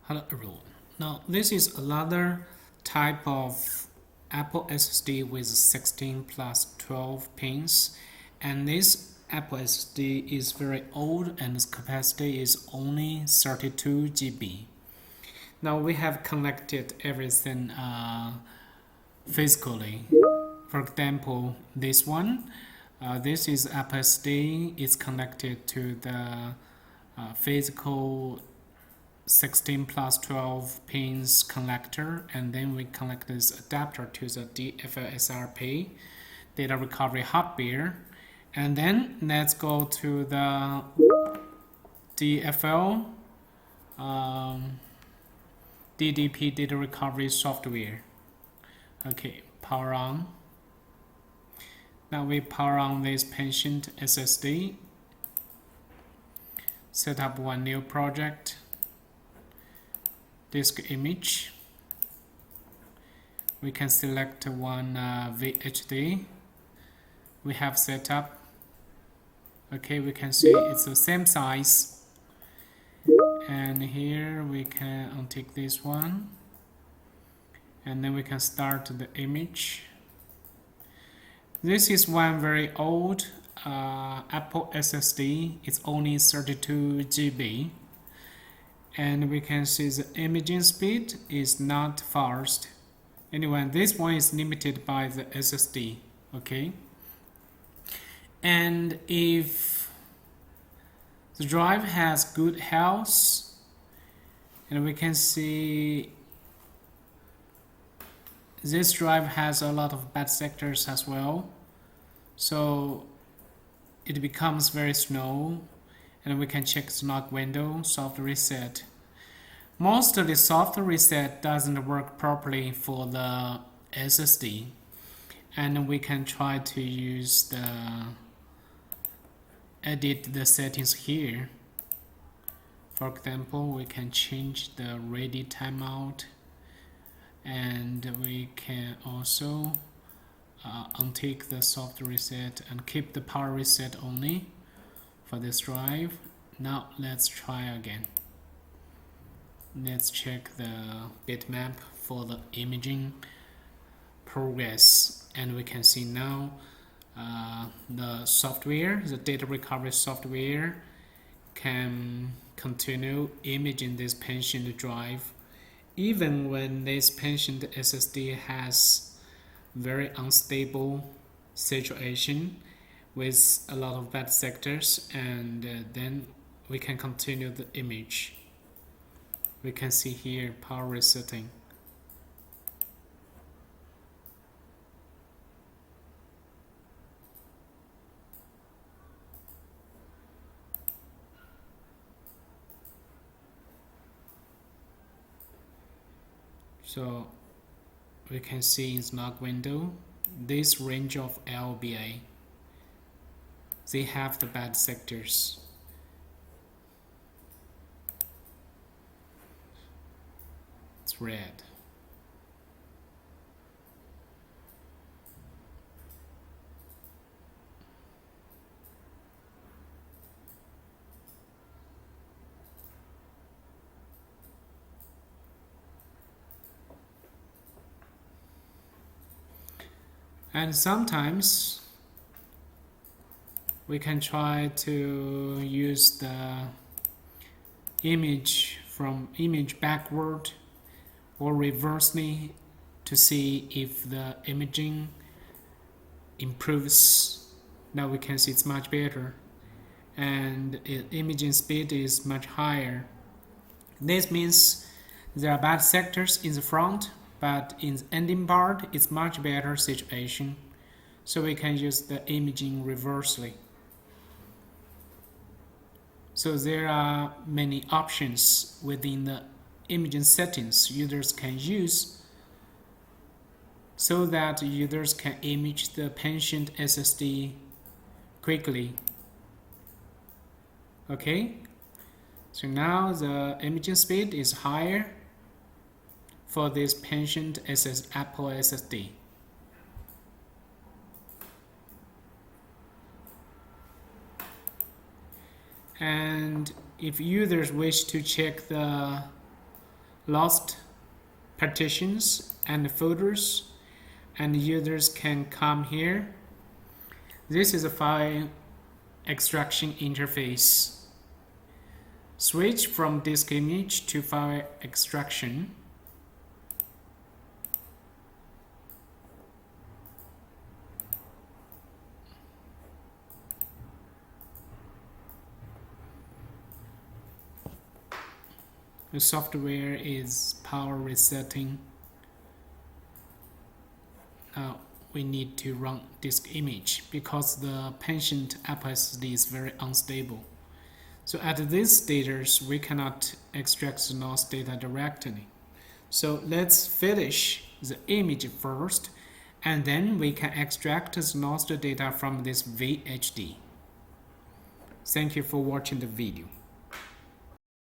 Hello everyone. Now this is another type of Apple SSD with 16 plus 12 pins, and this Apple SSD is very old and its capacity is only 32 GB. Now we have connected everything physically. For example, this one, this is Apple SSD. It's connected to the physical 16 plus 12 pins connector, and then we connect this adapter to the DFL data recovery hardware, and then let's go to the DFL DDP data recovery software. Okay, power on. Now we power on this patient SSD, set up one new project, disk image. We can select one VHD we have set up. Okay, we can see it's the same size, and here we can untick this one, and then we can start the image. This is one very old Apple SSD. It's only 32 GB. And we can see the imaging speed is not fast. Anyway, this one is limited by the SSD. Okay. And if the drive has good health, and we can see this drive has a lot of bad sectors as well, so it becomes very slow. And we can check the lock window, soft reset. Most of the soft reset doesn't work properly for the SSD, and we can try to use edit the settings here. For example, we can change the ready timeout, and we can also untick the soft reset and keep the power reset only for this drive. Now let's try again. Let's check the bitmap for the imaging progress, and we can see now the software, the data recovery software, can continue imaging this patient drive even when this patient SSD has very unstable situation with a lot of bad sectors, and then we can continue the image. We can see here power resetting. So we can see in the log window this range of LBA. They have the bad sectors. It's red. And sometimes we can try to use the image from image backward or reversely to see if the imaging improves. Now we can see it's much better, and imaging speed is much higher. This means there are bad sectors in the front, but in the ending part it's much better situation, so we can use the imaging reversely. So there are many options within the imaging settings users can use so that users can image the patient SSD quickly. Okay, so now the imaging speed is higher for this patient Apple SSD. And if users wish to check the lost partitions and folders, and users can come here. This is a file extraction interface. Switch from disk image to file extraction. The software is power resetting. Now we need to run disk image because the patient Apple SSD is very unstable. So at this status, we cannot extract the lost data directly. So let's finish the image first, and then we can extract the lost data from this VHD. Thank you for watching the video.